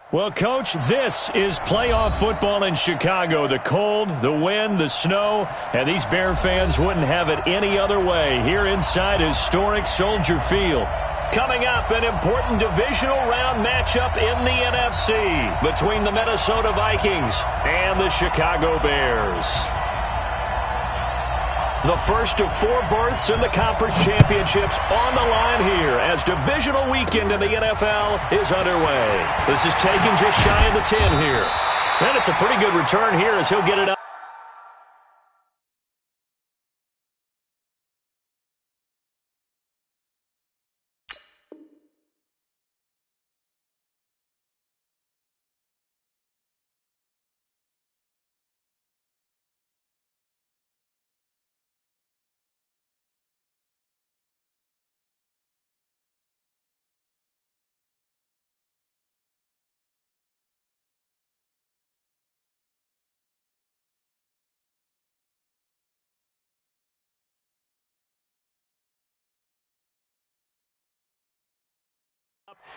Well, Coach, this is playoff football in Chicago. The cold, the wind, the snow, and these Bear fans wouldn't have it any other way here inside historic Soldier Field. Coming up, an important divisional round matchup in the NFC between the Minnesota Vikings and the Chicago Bears. The first of 4 berths in the conference championships on the line here as divisional weekend in the NFL is underway. This is taken just shy of the 10 here. And it's a pretty good return here as he'll get it up.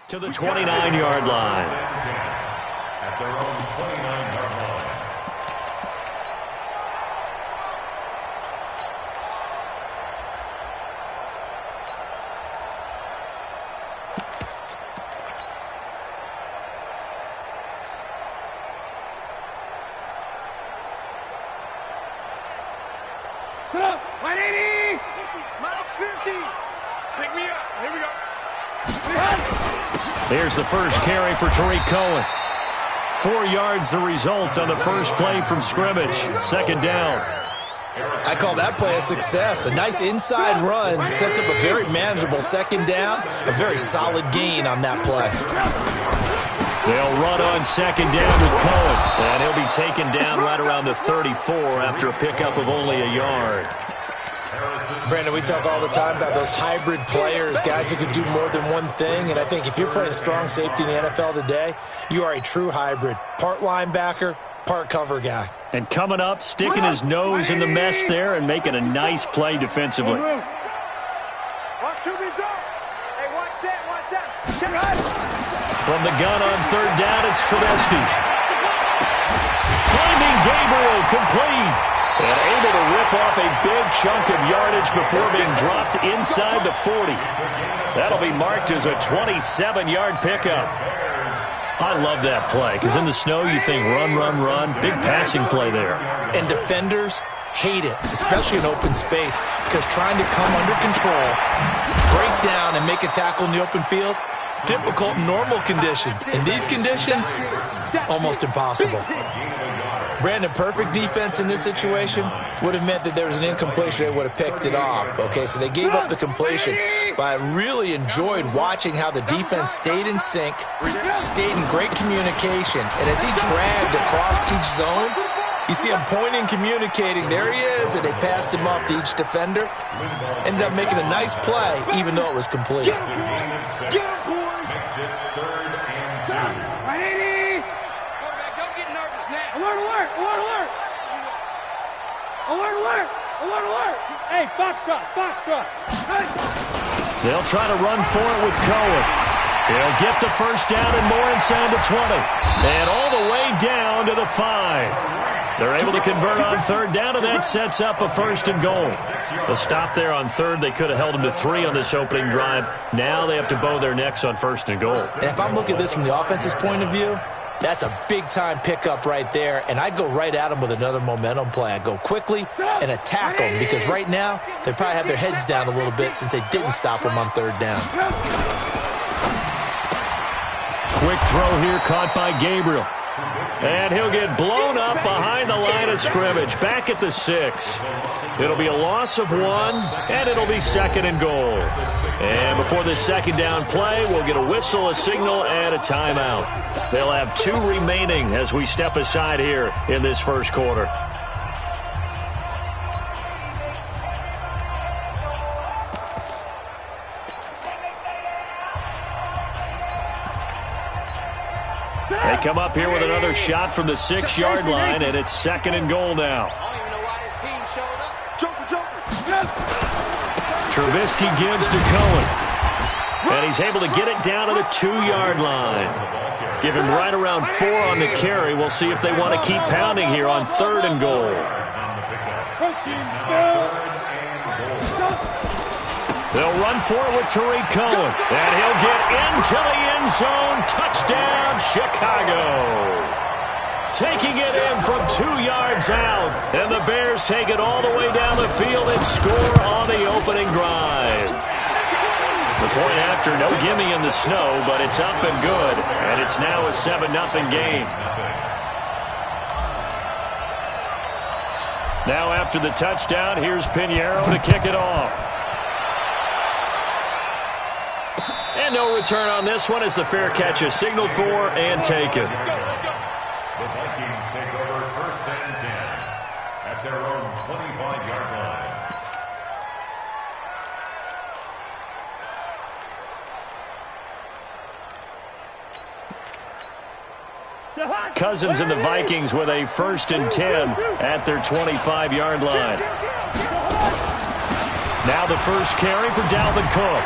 To the 29-yard line. At their own 29-yard line. Put up, 180! 50! Pick me up, here we go. Here's the first carry for Tariq Cohen. 4 yards the result on the first play from scrimmage. Second down. I call that play a success. A nice inside run sets up a very manageable second down. A very solid gain on that play. They'll run on second down with Cohen. And he'll be taken down right around the 34 after a pickup of only a yard. Brandon, we talk all the time about those hybrid players, guys who can do more than one thing. And I think if you're playing strong safety in the NFL today, you are a true hybrid. Part linebacker, part cover guy. And coming up, sticking his nose in the mess there and making a nice play defensively. Watch QB drop. Hey, watch that. From the gun on third down, it's Trubisky. Finding Gabriel complete. And able to rip off a big chunk of yardage before being dropped inside the 40. That'll be marked as a 27-yard pickup. I love that play because in the snow you think run, run, run. Big passing play there. And defenders hate it, especially in open space, because trying to come under control, break down, and make a tackle in the open field, difficult in normal conditions. In these conditions, almost impossible. Brandon, perfect defense in this situation would have meant that there was an incompletion. They would have picked it off. Okay, so they gave up the completion. But I really enjoyed watching how the defense stayed in sync, stayed in great communication. And as he dragged across each zone, you see him pointing, communicating. There he is, and they passed him off to each defender. Ended up making a nice play, even though it was complete. Get him, boy! Makes it 3rd and 2. 180! Quarterback, don't get nervous now. Alert! Hey, Foxtrot! They'll try to run for it with Cohen. He'll get the first down and more inside the 20. And all the way down to the 5. They're able to convert on third down, and that sets up a 1st and goal. The stop there on third, they could have held them to 3 on this opening drive. Now they have to bow their necks on 1st and goal. And if I'm looking at this from the offense's point of view, that's a big-time pickup right there, and I go right at them with another momentum play. I go quickly and attack them because right now they probably have their heads down a little bit since they didn't stop them on third down. Quick throw here caught by Gabriel. And he'll get blown up behind the line of scrimmage, back at the 6. It'll be a loss of 1, and it'll be 2nd and goal. And before this second down play, we'll get a whistle, a signal, and a timeout. They'll have 2 remaining as we step aside here in this first quarter. They come up here with another shot from the 6-yard line, and it's 2nd and goal now. I don't even know why this team showed up. Trubisky gives to Cohen. And he's able to get it down to the 2-yard line. Give him right around 4 on the carry. We'll see if they want to keep pounding here on 3rd and goal. They'll run for it with Tariq Cohen. And he'll get into the end zone. Touchdown, Chicago. Taking it in from 2 yards out. And the Bears take it all the way down the field and score on the opening drive. The point after, no gimme in the snow, but it's up and good. And it's now a 7-0 game. Now after the touchdown, here's Pinheiro to kick it off. And no return on this one as the fair catch is signaled for and taken. The Vikings take over 1st and 10 at their own 25-yard line. Cousins and the Vikings with a 1st and 10 at their 25-yard line. Now the first carry for Dalvin Cook.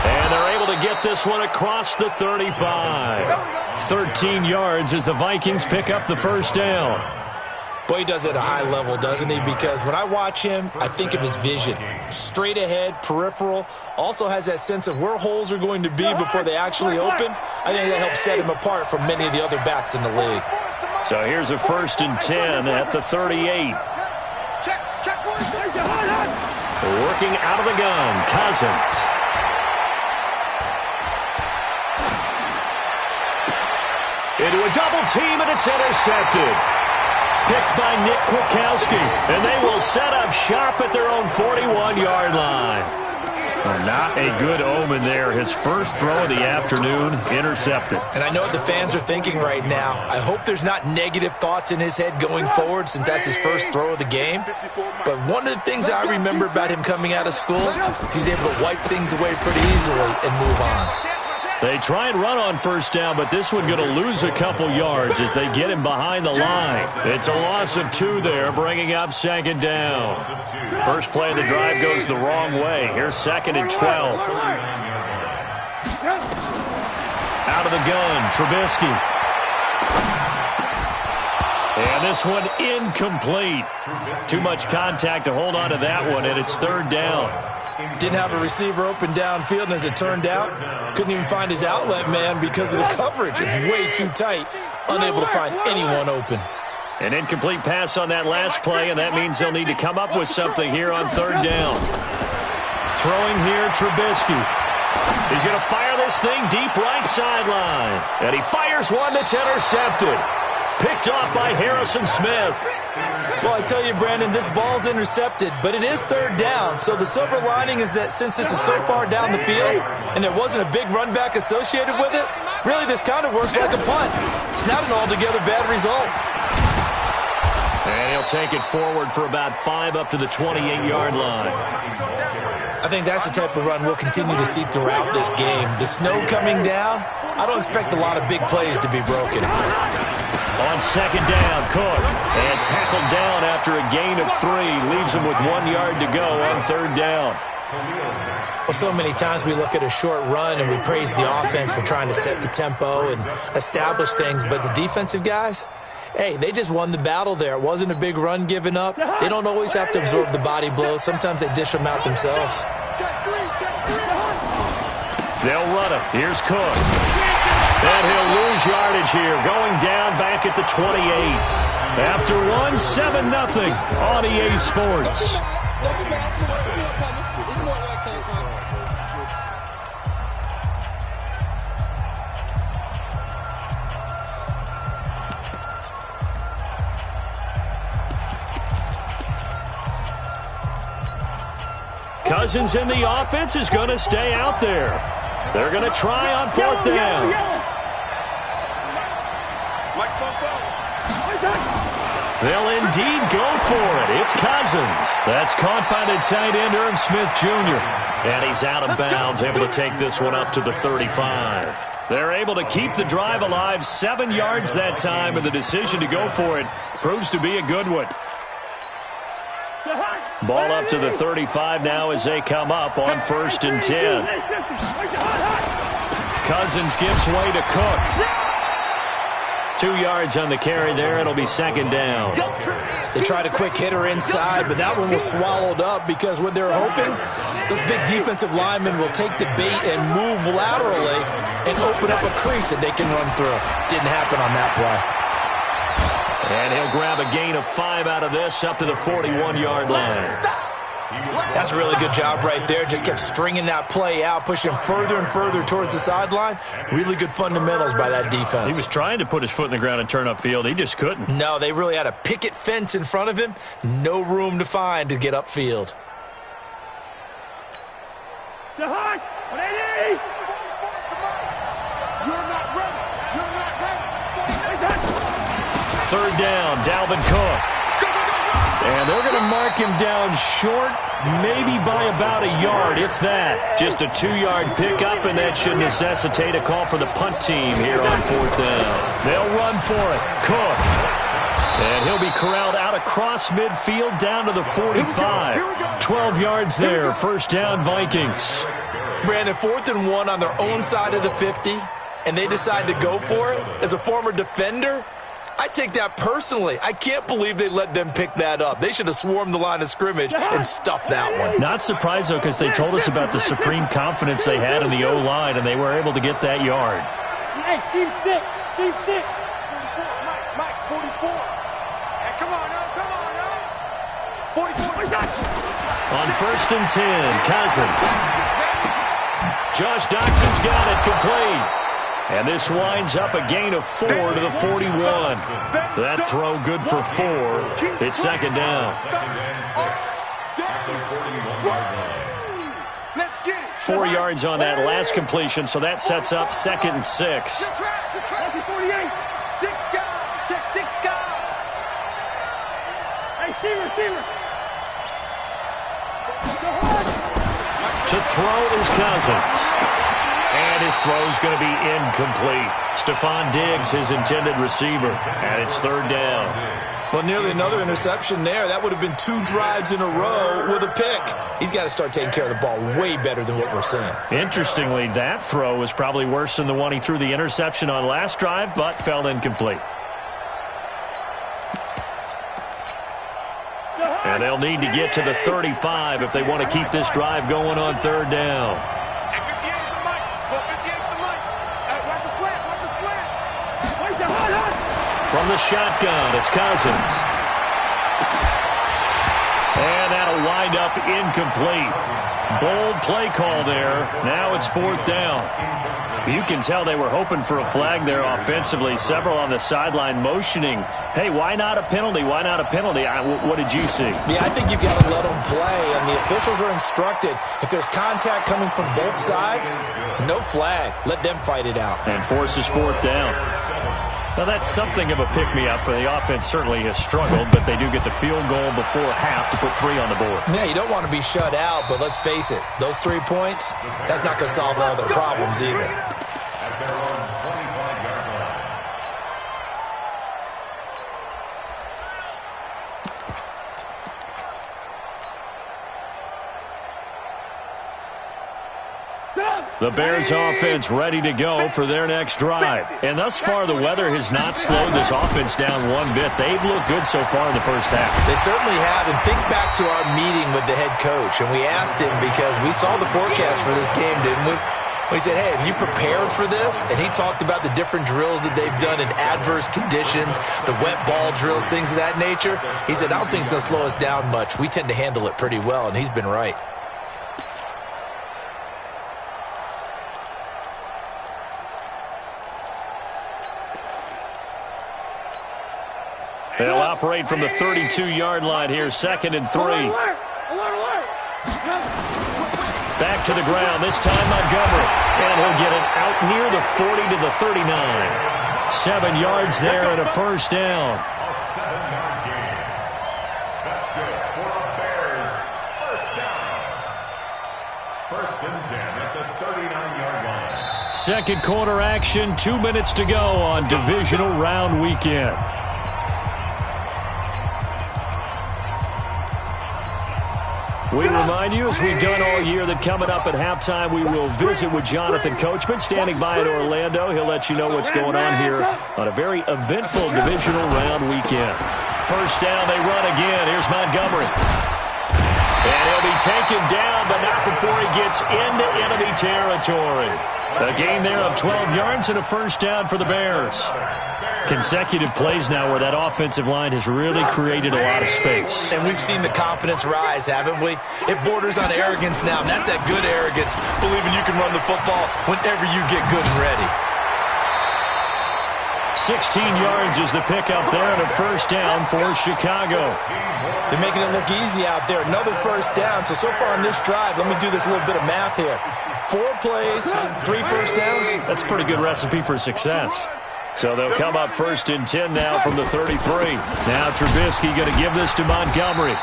And they're able to get this one across the 35. 13 yards as the Vikings pick up the first down. Boy, he does it at a high level, doesn't he? Because when I watch him, I think of his vision. Straight ahead, peripheral. Also has that sense of where holes are going to be before they actually open. I think that helps set him apart from many of the other backs in the league. So here's a 1st and 10 at the 38. Working out of the gun, Cousins. Into a double team, and it's intercepted. Picked by Nick Kwiatkowski, and they will set up shop at their own 41-yard line. Well, not a good omen there. His first throw of the afternoon, intercepted. And I know what the fans are thinking right now. I hope there's not negative thoughts in his head going forward since that's his first throw of the game. But one of the things I remember about him coming out of school is he's able to wipe things away pretty easily and move on. They try and run on first down, but this one going to lose a couple yards as they get him behind the line. It's a loss of 2 there, bringing up 2nd down. First play of the drive goes the wrong way. Here's 2nd and 12. Out of the gun, Trubisky. And this one incomplete. Too much contact to hold on to that one, and it's 3rd down. Didn't have a receiver open downfield, and as it turned out, couldn't even find his outlet man because of the coverage. It was way too tight, unable to find anyone open. An incomplete pass on that last play, and that means they'll need to come up with something here on 3rd down. Throwing here, Trubisky. He's going to fire this thing deep right sideline. And he fires one that's intercepted. Picked off by Harrison Smith. Well, I tell you, Brandon, this ball's intercepted, but it is 3rd down. So the silver lining is that since this is so far down the field and there wasn't a big run back associated with it, really this kind of works like a punt. It's not an altogether bad result. And he'll take it forward for about 5 up to the 28-yard line. I think that's the type of run we'll continue to see throughout this game. The snow coming down, I don't expect a lot of big plays to be broken. On 2nd down, Cook. And tackled down after a gain of 3. Leaves him with 1 yard to go on 3rd down. Well, so many times we look at a short run and we praise the offense for trying to set the tempo and establish things. But the defensive guys, hey, they just won the battle there. It wasn't a big run given up. They don't always have to absorb the body blows. Sometimes they dish them out themselves. They'll run it. Here's Cook. And he'll lose yardage here, going down back at the 28. After one, 7-0 on EA Sports. Cousins in the offense is going to stay out there. They're going to try on 4th down. They'll indeed go for it. It's Cousins. That's caught by the tight end, Irv Smith Jr. And he's out of bounds, able to take this one up to the 35. They're able to keep the drive alive, 7 yards that time, and the decision to go for it proves to be a good one. Ball up to the 35 now as they come up on 1st and 10. Cousins gives way to Cook. 2 yards on the carry there. It'll be second down. They tried a quick hitter inside, but that one was swallowed up because what they're hoping, those big defensive linemen will take the bait and move laterally and open up a crease that they can run through. Didn't happen on that play. And he'll grab a gain of 5 out of this up to the 41-yard line. That's a really good job right there. Just kept stringing that play out, pushing further and further towards the sideline. Really good fundamentals by that defense. He was trying to put his foot in the ground and turn upfield. He just couldn't. No, they really had a picket fence in front of him. No room to find to get upfield. You're not ready. You're not ready. Third down, Dalvin Cook. And they're going to mark him down short, maybe by about a yard, if that. Just a 2-yard pickup, and that should necessitate a call for the punt team here on fourth down. They'll run for it. Cook. And he'll be corralled out across midfield down to the 45. 12 yards there. First down, Vikings. Brandon, 4th and 1 on their own side of the 50, and they decide to go for it. As a former defender, I take that personally. I can't believe they let them pick that up. They should have swarmed the line of scrimmage and stuffed that one. Not surprised, though, because they told us about the supreme confidence they had in the O-line, and they were able to get that yard. Hey, Steve 6. Steve 6. 44. Mike, 44. Hey, come on, no. 44. On 1st and 10, Cousins. Josh Doxson's got it complete. And this winds up a gain of 4 to the 41. That throw good for 4. It's second down. 4 yards on that last completion, so that sets up 2nd and 6. To throw is Cousins. And his throw's going to be incomplete. Stephon Diggs, his intended receiver. And it's third down. Well, nearly another interception there. That would have been 2 drives in a row with a pick. He's got to start taking care of the ball way better than what we're seeing. Interestingly, that throw was probably worse than the one he threw the interception on last drive, but fell incomplete. And they'll need to get to the 35 if they want to keep this drive going on third down. From the shotgun, it's Cousins. And that'll wind up incomplete. Bold play call there. Now it's 4th down. You can tell they were hoping for a flag there offensively. Several on the sideline motioning, hey, why not a penalty? Why not a penalty? What did you see? Yeah, I think you've got to let them play, and the officials are instructed. If there's contact coming from both sides, no flag. Let them fight it out. And forces 4th down. Now, that's something of a pick-me-up. The offense certainly has struggled, but they do get the field goal before half to put 3 on the board. Yeah, you don't want to be shut out, but let's face it, those 3 points, that's not going to solve all their problems either. At their own 25-yard line. The Bears offense ready to go for their next drive. And thus far, the weather has not slowed this offense down one bit. They've looked good so far in the first half. They certainly have. And think back to our meeting with the head coach. And we asked him because we saw the forecast for this game, didn't we? We said, hey, have you prepared for this? And he talked about the different drills that they've done in adverse conditions, the wet ball drills, things of that nature. He said, I don't think it's going to slow us down much. We tend to handle it pretty well, and he's been right. They'll operate from the 32-yard line here, 2nd and 3. Back to the ground, this time Montgomery. And he'll get it out near the 40 to the 39. 7 yards there and a first down. A 7-yard gain. That's good for the Bears. First down. 1st and 10 at the 39-yard line. Second quarter action, 2 minutes to go on divisional round weekend. We remind you, as we've done all year, that coming up at halftime, we will visit with Jonathan Coachman, standing by in Orlando. He'll let you know what's going on here on a very eventful divisional round weekend. First down, they run again. Here's Montgomery. And he'll be taken down, but not before he gets into enemy territory. A gain there of 12 yards and a first down for the Bears. Consecutive plays now where that offensive line has really created a lot of space. And we've seen the confidence rise, haven't we? It borders on arrogance now, and that's that good arrogance, believing you can run the football whenever you get good and ready. 16 yards is the pickup there and a first down for Chicago. They're making it look easy out there. Another first down. So far on this drive, let me do this little bit of math here. 4 plays, 3 first downs. That's a pretty good recipe for success. So they'll come up first and 10 now from the 33. Now Trubisky going to give this to Montgomery.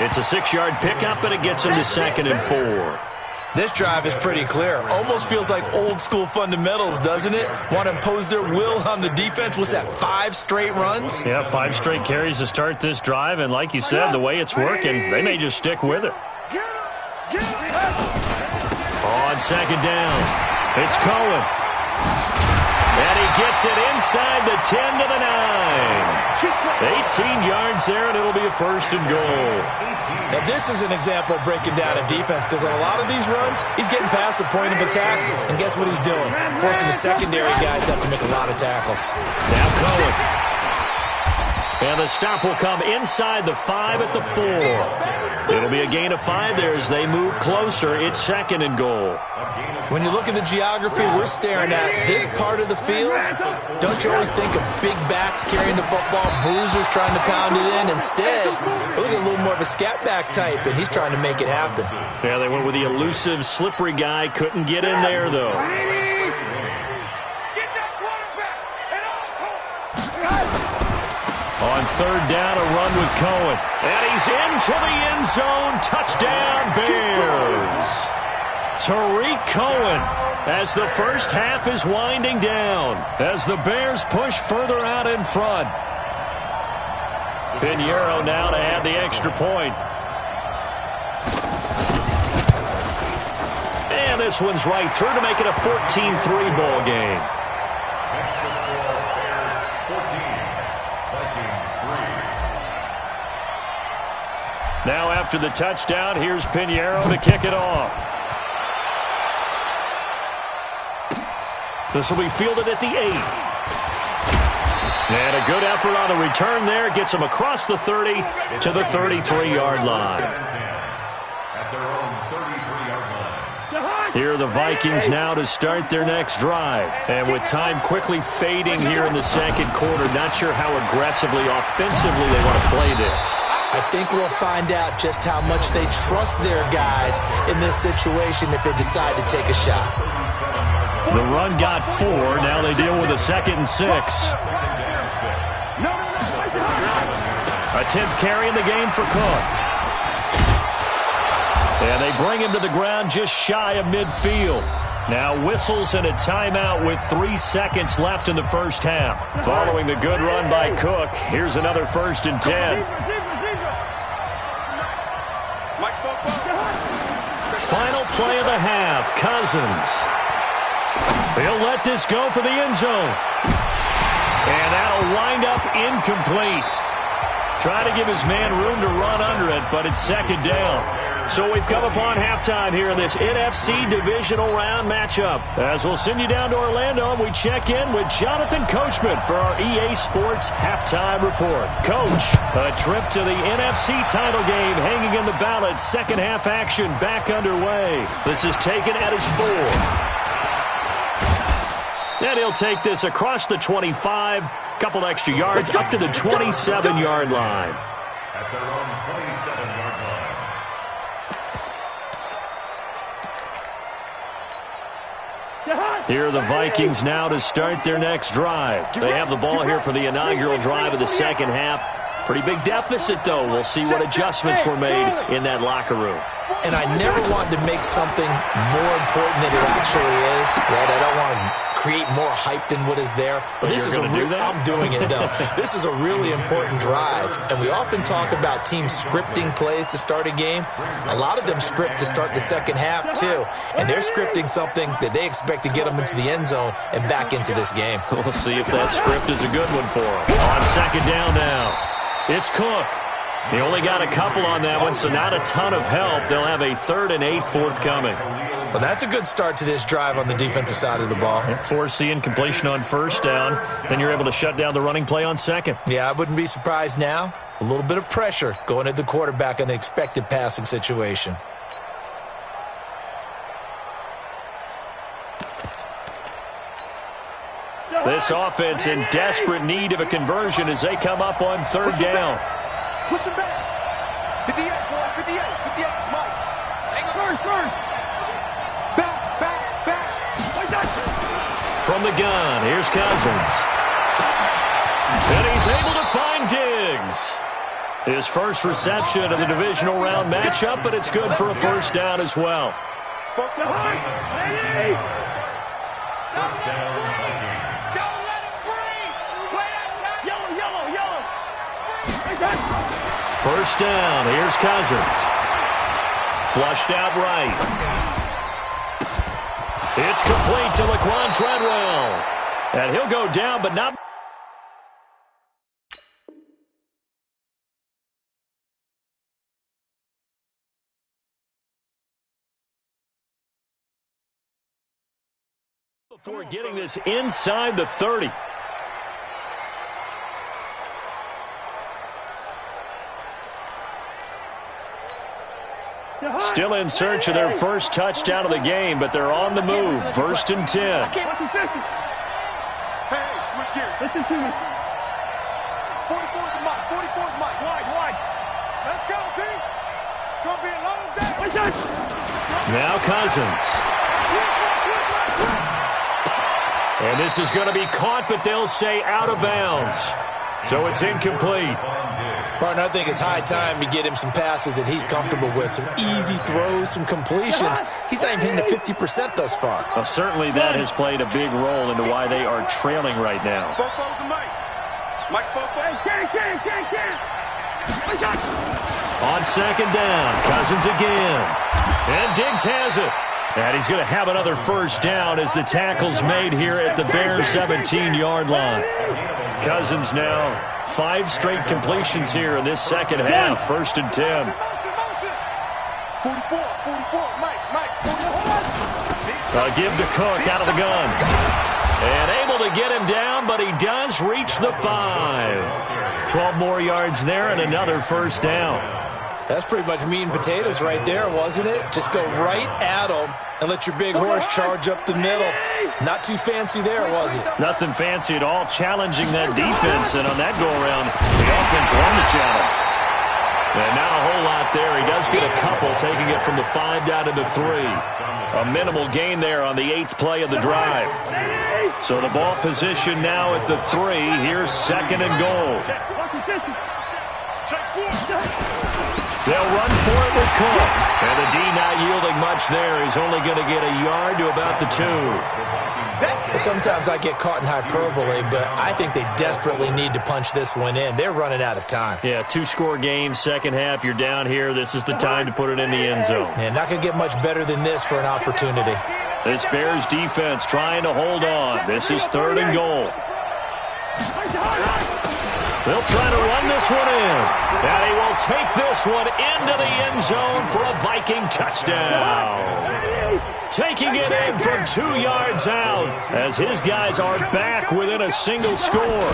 It's a 6-yard pickup, and it gets him to 2nd and 4. This drive is pretty clear. Almost feels like old school fundamentals, doesn't it? Want to impose their will on the defense. What's that, 5 straight runs? Yeah, 5 straight carries to start this drive, and like you said, the way it's working, they may just stick with it. On 2nd down, it's Cohen. And he gets it inside the 10 to the 9. 18 yards there, and it'll be a first and goal. Now, this is an example of breaking down a defense, because on a lot of these runs, he's getting past the point of attack, and guess what he's doing? Forcing the secondary guys to have to make a lot of tackles. Now Cohen. And the stop will come inside the 5 at the 4. It'll be a gain of 5 there as they move closer. It's 2nd and goal. When you look at the geography we're staring at, this part of the field, don't you always think of big backs carrying the football, bruisers trying to pound it in? Instead, we're looking at a little more of a scat back type, and he's trying to make it happen. Yeah, they went with the elusive, slippery guy. Couldn't get in there, though. On 3rd down, a run with Cohen. And he's into the end zone. Touchdown, Bears. Tariq Cohen as the first half is winding down. As the Bears push further out in front. Pinheiro now to add the extra point. And this one's right through to make it a 14-3 ball game. Next to score, Bears 14, Vikings 3. Now after the touchdown, here's Pinheiro to kick it off. This will be fielded at the 8. And a good effort on the return there. Gets him across the 30 to the 33-yard line. At their own 33-yard line. Here are the Vikings now to start their next drive. And with time quickly fading here in the 2nd quarter, not sure how aggressively, offensively they want to play this. I think we'll find out just how much they trust their guys in this situation if they decide to take a shot. The run got 4. Now they deal with a 2nd and 6. A 10th carry in the game for Cook. And they bring him to the ground just shy of midfield. Now whistles and a timeout with 3 seconds left in the first half. Following the good run by Cook, here's another 1st and 10. Final play of the half, Cousins. He'll let this go for the end zone. And that'll wind up incomplete. Try to give his man room to run under it, but it's 2nd down. So we've come upon halftime here in this NFC divisional round matchup. As we'll send you down to Orlando, and we check in with Jonathan Coachman for our EA Sports halftime report. Coach, a trip to the NFC title game hanging in the balance. 2nd half action back underway. This is taken at his 4. And he'll take this across the 25, couple extra yards, up to the 27-yard line. At their own 27-yard line. Here are the Vikings now to start their next drive. They have the ball here for the inaugural drive of the 2nd half. Pretty big deficit, though. We'll see what adjustments were made in that locker room. And I never wanted to make something more important than it actually is, right? I don't want to create more hype than what is there. But this is I'm doing it, though. This is a really important drive. And we often talk about teams scripting plays to start a game. A lot of them script to start the second half, too. And they're scripting something that they expect to get them into the end zone and back into this game. We'll see if that script is a good one for them. On second down now. It's Cook. He only got a couple on that one, so not a ton of help. They'll have a 3rd and 8 forthcoming. Well, that's a good start to this drive on the defensive side of the ball. Force the incompletion on first down. Then you're able to shut down the running play on second. Yeah, I wouldn't be surprised now. A little bit of pressure going at the quarterback in the expected passing situation. This offense in desperate need of a conversion as they come up on 3rd down. Push him back. 58, boy. 58. 58. Mike. First. Back. What's that? From the gun, here's Cousins. And he's able to find Diggs. His first reception of the divisional round matchup, but it's good for a first down as well. First down. First down, here's Cousins. Flushed out right. It's complete to Laquan Treadwell. And he'll go down, but not... before getting this inside the 30. Still in search of their first touchdown of the game, but they're on the move. 1st and 10. Hey, switch gears. Listen to me. 44's the mic. 44's the mic. Wide. Let's go, D. It's going to be a long day. Now Cousins. And this is going to be caught, but they'll say out of bounds. So it's incomplete. Partner, I think it's high time to get him some passes that he's comfortable with. Some easy throws, some completions. He's not even hitting the 50% thus far. Well, certainly that has played a big role into why they are trailing right now. Fofo's the mic. Mike's Fofo. On second down, Cousins again. And Diggs has it. And he's going to have another first down as the tackle's made here at the Bears' 17-yard line. Cousins now 5 straight completions here in this second half. 1st and 10. 44, Mike, 44. Give to Cook out of the gun. And able to get him down, but he does reach the 5. 12 more yards there and another first down. That's pretty much meat and potatoes right there, wasn't it? Just go right at him and let your big horse charge up the middle. Not too fancy there, was it? Nothing fancy at all, challenging that defense, and on that go-around, the offense won the challenge. And not a whole lot there. He does get a couple, taking it from the 5 down to the 3. A minimal gain there on the 8th play of the drive. So the ball position now at the 3. Here's 2nd and goal. They'll run for it with Cook. And the D not yielding much there. He's only going to get a yard to about the 2. Sometimes I get caught in hyperbole, but I think they desperately need to punch this one in. They're running out of time. Yeah, 2-score game, second half. You're down here. This is the time to put it in the end zone. Man, not going to get much better than this for an opportunity. This Bears defense trying to hold on. This is 3rd and goal. They'll try to run this one in. And he will take this one into the end zone for a Viking touchdown. Taking it in from 2 yards out as his guys are back within a single score.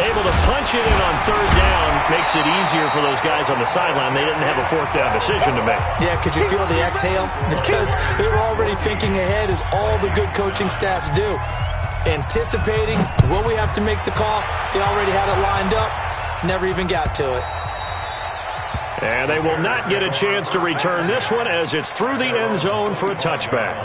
Able to punch it in on 3rd down. Makes it easier for those guys on the sideline. They didn't have a 4th down decision to make. Yeah, could you feel the exhale? Because they were already thinking ahead, as all the good coaching staffs do. Anticipating, will we have to make the call? They already had it lined up. Never even got to it. And they will not get a chance to return this one as it's through the end zone for a touchback.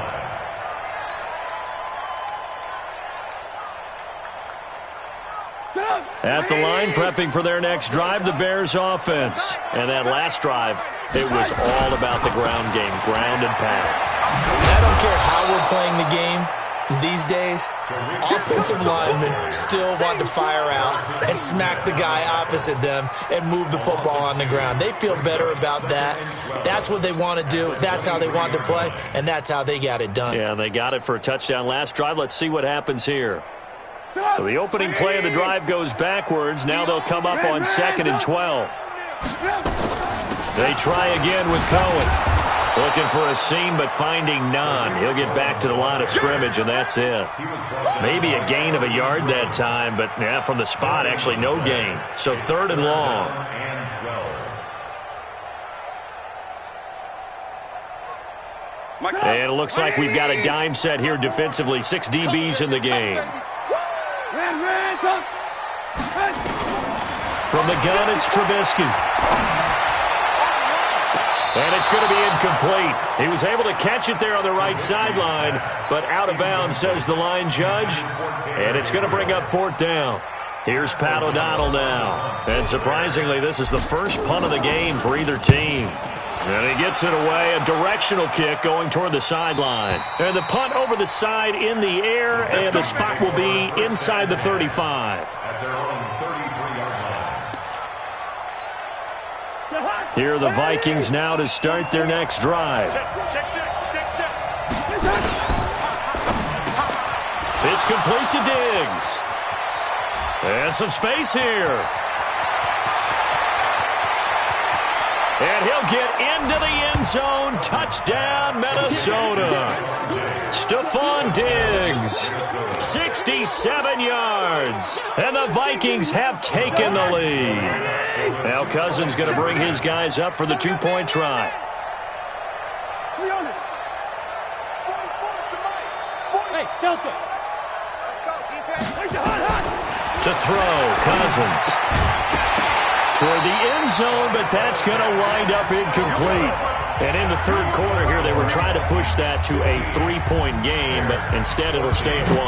At the line, prepping for their next drive, the Bears offense. And that last drive, it was all about the ground game, ground and pound. I don't care how we're playing the game these days. Offensive linemen still want to fire out and smack the guy opposite them and move the football on the ground. They feel better about that. That's what they want to do. That's how they want to play, and that's how they got it done. Yeah, they got it for a touchdown last drive. Let's see what happens here. So the opening play of the drive goes backwards. Now they'll come up on 2nd and 12. They try again with Cohen. Looking for a seam, but finding none. He'll get back to the line of scrimmage, and that's it. Maybe a gain of a yard that time, but yeah, from the spot, actually no gain. So 3rd and long. And it looks like we've got a dime set here defensively. 6 DBs in the game. From the gun, it's Trubisky. And it's going to be incomplete. He was able to catch it there on the right sideline, but out of bounds, says the line judge. And it's going to bring up 4th down. Here's Pat O'Donnell now. And surprisingly, this is the first punt of the game for either team. And he gets it away, a directional kick going toward the sideline. And the punt over the side in the air, and the spot will be inside the 35. Here are the Vikings now to start their next drive. It's complete to Diggs. And some space here. And he'll get into the end zone. Touchdown, Minnesota. Stephon Diggs, 67 yards. And the Vikings have taken the lead. Now Cousins going to bring his guys up for the 2-point try. Hey, Delta. To throw, Cousins. Toward the end zone, but that's going to wind up incomplete. And in the 3rd quarter here, they were trying to push that to a 3-point game, but instead it'll stay at 1.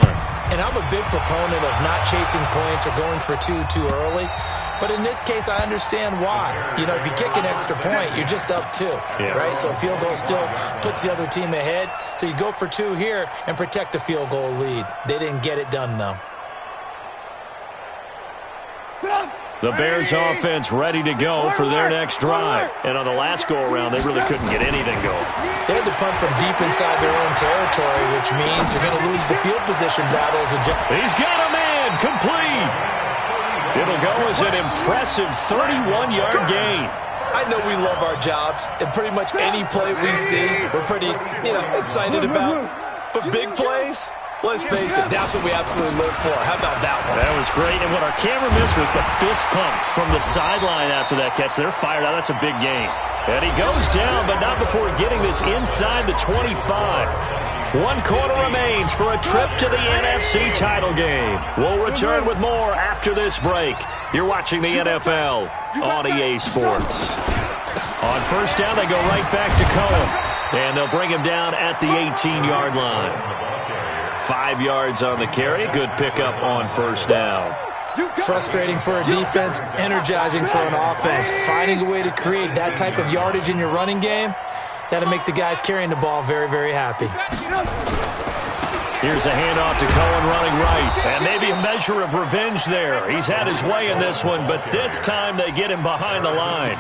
And I'm a big proponent of not chasing points or going for 2 too early. But in this case, I understand why. You know, if you kick an extra point, you're just up 2, right? So a field goal still puts the other team ahead. So you go for 2 here and protect the field goal lead. They didn't get it done, though. The Bears offense ready to go for their next drive. And on the last go-around, they really couldn't get anything going. They had to punt from deep inside their own territory, which means you're going to lose the field position battles. He's got a man, complete. It'll go as an impressive 31-yard gain. I know we love our jobs, and pretty much any play we see, we're pretty, excited about. But big plays, let's face it, that's what we absolutely live for. How about that one? That was great, and what our camera missed was the fist pumps from the sideline after that catch. They're fired out. That's a big game. And he goes down, but not before getting this inside the 25. 1 quarter remains for a trip to the NFC title game. We'll return with more after this break. You're watching the NFL on EA Sports. On 1st down, they go right back to Cohen. And they'll bring him down at the 18-yard line. 5 yards on the carry. Good pickup on 1st down. Frustrating for a defense, energizing for an offense. Finding a way to create that type of yardage in your running game, that'll make the guys carrying the ball very, very happy. Here's a handoff to Cohen running right. And maybe a measure of revenge there. He's had his way in this one, but this time they get him behind the line.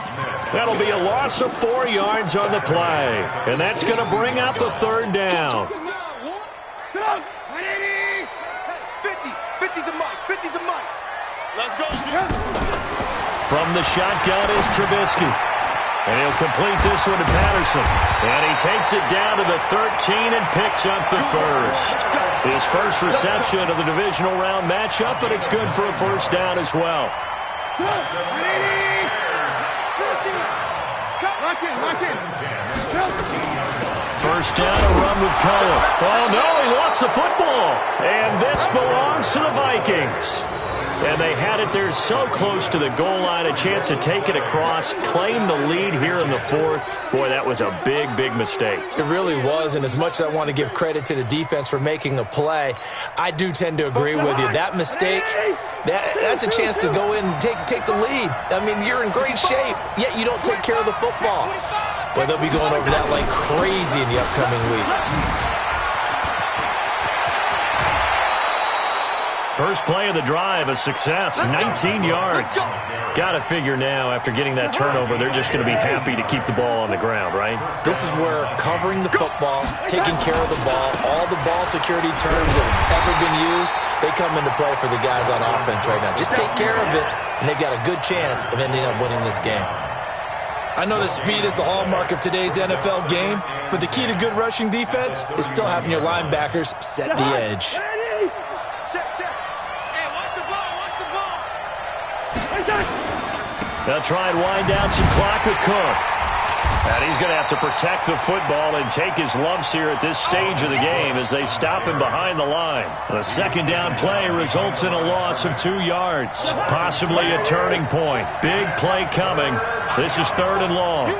That'll be a loss of 4 yards on the play. And that's going to bring up the 3rd down. 50's a mic. 50's a mic. Let's go. From the shotgun is Trubisky. And he'll complete this one to Patterson. And he takes it down to the 13 and picks up the 1st. His first reception of the divisional round matchup, but it's good for a 1st down as well. First down, a run with Cohen. Oh, no, he lost the football. And this belongs to the Vikings. And they had it there so close to the goal line, a chance to take it across, claim the lead here in the fourth. Boy, that was a big, big mistake. It really was, and as much as I want to give credit to the defense for making the play, I do tend to agree with you. That mistake, that's a chance to go in and take the lead. I mean, you're in great shape, yet you don't take care of the football. But they'll be going over that like crazy in the upcoming weeks. First play of the drive, a success, 19 yards. Got to figure now, after getting that turnover, they're just going to be happy to keep the ball on the ground, right? This is where covering the football, taking care of the ball, all the ball security terms that have ever been used, they come into play for the guys on offense right now. Just take care of it, and they've got a good chance of ending up winning this game. I know that speed is the hallmark of today's NFL game, but the key to good rushing defense is still having your linebackers set the edge. They'll try and wind down some clock with Cook. And he's going to have to protect the football and take his lumps here at this stage of the game as they stop him behind the line. The second down play results in a loss of 2 yards. Possibly a turning point. Big play coming. This is 3rd and long.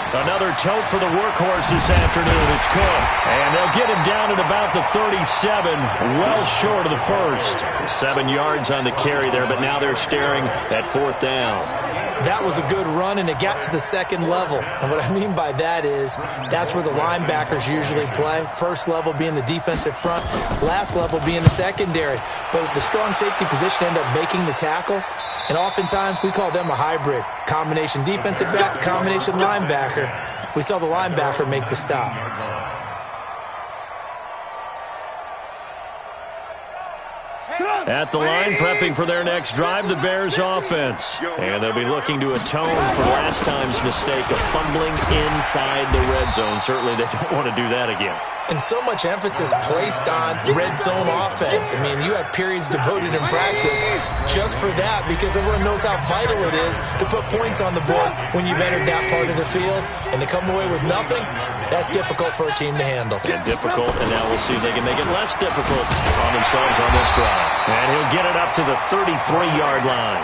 Another tote for the workhorse this afternoon. It's Cook. And they'll get him down at about the 37, well short of the first. 7 yards on the carry there, but now they're staring at 4th down. That was a good run, and it got to the second level. And what I mean by that is that's where the linebackers usually play. First level being the defensive front, last level being the secondary. But the strong safety position ended up making the tackle. And oftentimes we call them a hybrid. Combination defensive back, combination linebacker. We saw the linebacker make the stop. At the line, prepping for their next drive, the Bears offense. And they'll be looking to atone for last time's mistake of fumbling inside the red zone. Certainly they don't want to do that again. And so much emphasis placed on red zone offense. I mean, you have periods devoted in practice just for that because everyone knows how vital it is to put points on the board when you've entered that part of the field. And to come away with nothing, that's difficult for a team to handle. And difficult, and now we'll see if they can make it less difficult on themselves on this drive. And he'll get it up to the 33-yard line.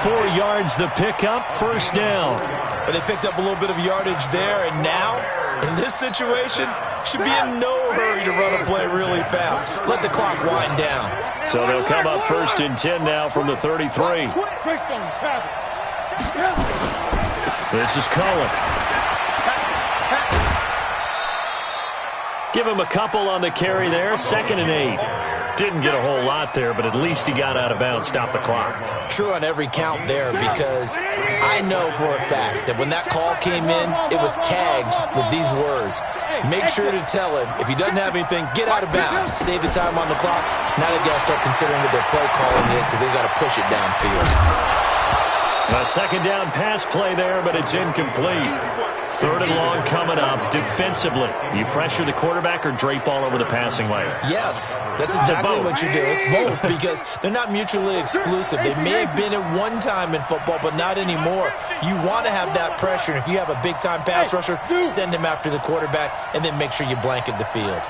4 yards the pickup, 1st down. But they picked up a little bit of yardage there, and now, in this situation, should be in no hurry to run a play really fast. Let the clock wind down. So they'll come up 1st and 10 now from the 33. This is Cullen. Give him a couple on the carry there, 2nd and 8. Didn't get a whole lot there, but at least he got out of bounds, stopped the clock. True on every count there because I know for a fact that when that call came in, it was tagged with these words. Make sure to tell him, if he doesn't have anything, get out of bounds. Save the time on the clock. Now they've got to start considering what their play calling is because they've got to push it downfield. A 2nd down pass play there, but it's incomplete. 3rd and long coming up. Defensively, you pressure the quarterback or drape all over the passing lane? Yes, that's exactly what you do. It's both because they're not mutually exclusive. They may have been at one time in football, but not anymore. You want to have that pressure. And if you have a big-time pass rusher, send him after the quarterback and then make sure you blanket the field.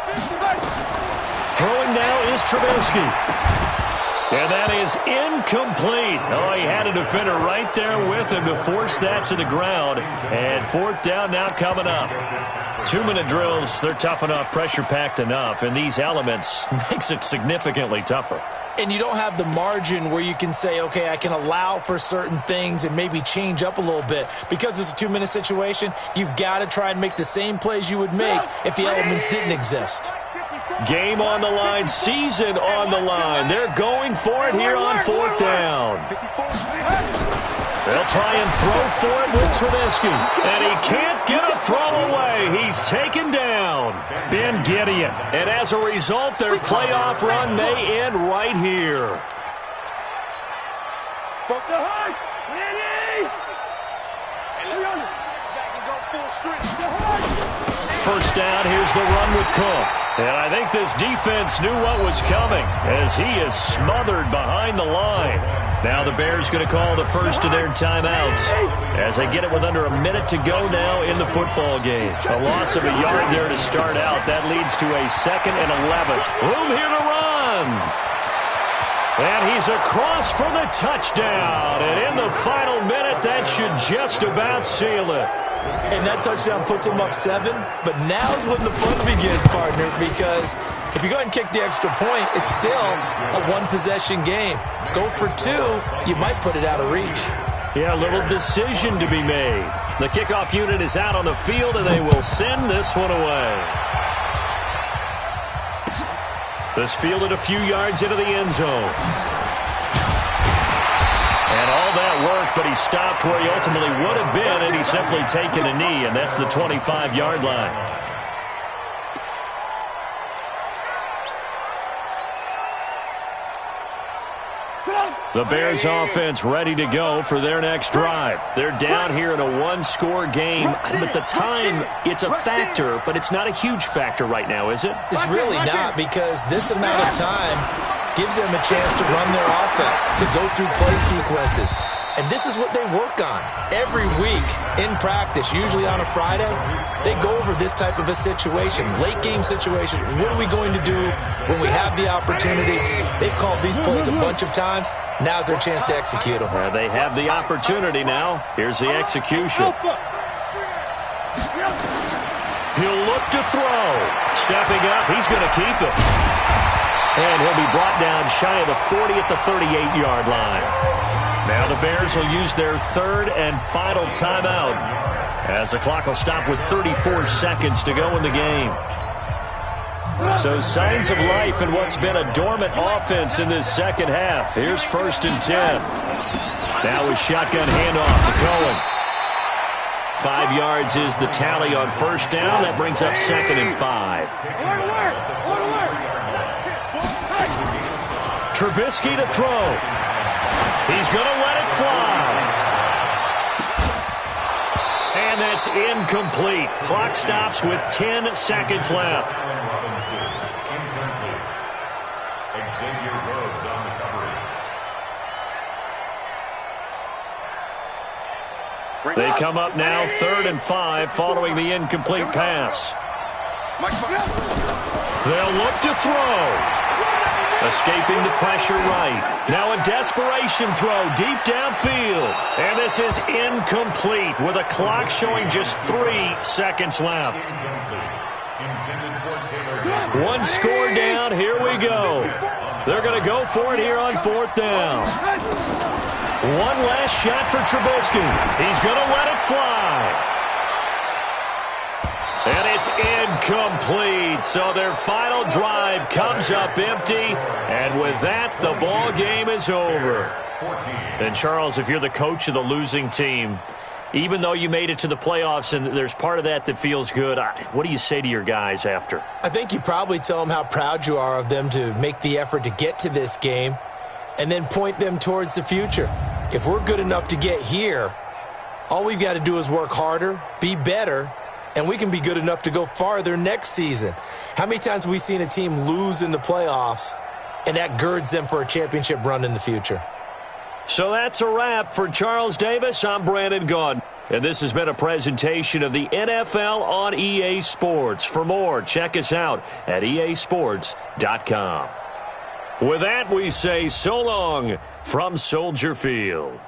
Throwing now is Trubisky. And that is incomplete. Oh, he had a defender right there with him to force that to the ground. And 4th down now coming up. 2-minute drills, they're tough enough, pressure-packed enough. And these elements makes it significantly tougher. And you don't have the margin where you can say, okay, I can allow for certain things and maybe change up a little bit. Because it's a 2-minute situation, you've got to try and make the same plays you would make if the elements didn't exist. Game on the line, season on the line. They're going for it here on 4th down. They'll try and throw for it with Trubisky. And he can't get a throw away. He's taken down. Ben Gideon. And as a result, their playoff run may end right here. First down, here's the run with Cook. And I think this defense knew what was coming as he is smothered behind the line. Now the Bears going to call the first of their timeouts as they get it with under a minute to go now in the football game. A loss of a yard there to start out. That leads to a 2nd and 11. Room here to run. And he's across for the touchdown. And in the final minute, that should just about seal it. And that touchdown puts him up 7. But now's when the fun begins, partner, because if you go ahead and kick the extra point, it's still a one-possession game. Go for 2, you might put it out of reach. Yeah, a little decision to be made. The kickoff unit is out on the field, and they will send this one away. This fielded a few yards into the end zone. And all that work, but he stopped where he ultimately would have been, and he's simply taken a knee, and that's the 25-yard line. The Bears offense ready to go for their next drive. They're down here in a one-score game. But the time, it's a factor, but it's not a huge factor right now, is it? It's really not, because this amount of time gives them a chance to run their offense, to go through play sequences. And this is what they work on every week in practice, usually on a Friday. They go over this type of a situation, late game situation. What are we going to do when we have the opportunity? They've called these plays a bunch of times. Now's their chance to execute them. They have the opportunity now. Here's the execution. He'll look to throw. Stepping up, he's going to keep it. And he'll be brought down shy of the 40 at the 38-yard line. Now the Bears will use their third and final timeout as the clock will stop with 34 seconds to go in the game. So signs of life in what's been a dormant offense in this second half. Here's 1st and 10. Now a shotgun handoff to Cohen. 5 yards is the tally on first down. That brings up 2nd and 5. Trubisky to throw. He's going to let it fly. And that's incomplete. Clock stops with 10 seconds left. They come up now 3rd and 5 following the incomplete pass. They'll look to throw. Escaping the pressure right. Now a desperation throw deep downfield. And this is incomplete with a clock showing just 3 seconds left. 1 score down. Here we go. They're going to go for it here on 4th down. 1 last shot for Trubisky. He's going to let it fly. And it's incomplete. So their final drive comes up empty. And with that, the ball game is over. And Charles, if you're the coach of the losing team, even though you made it to the playoffs and there's part of that that feels good, what do you say to your guys after? I think you probably tell them how proud you are of them to make the effort to get to this game and then point them towards the future. If we're good enough to get here, all we've got to do is work harder, be better, and we can be good enough to go farther next season. How many times have we seen a team lose in the playoffs, and that girds them for a championship run in the future? So that's a wrap. For Charles Davis, I'm Brandon Gaudin. And this has been a presentation of the NFL on EA Sports. For more, check us out at easports.com. With that, we say so long from Soldier Field.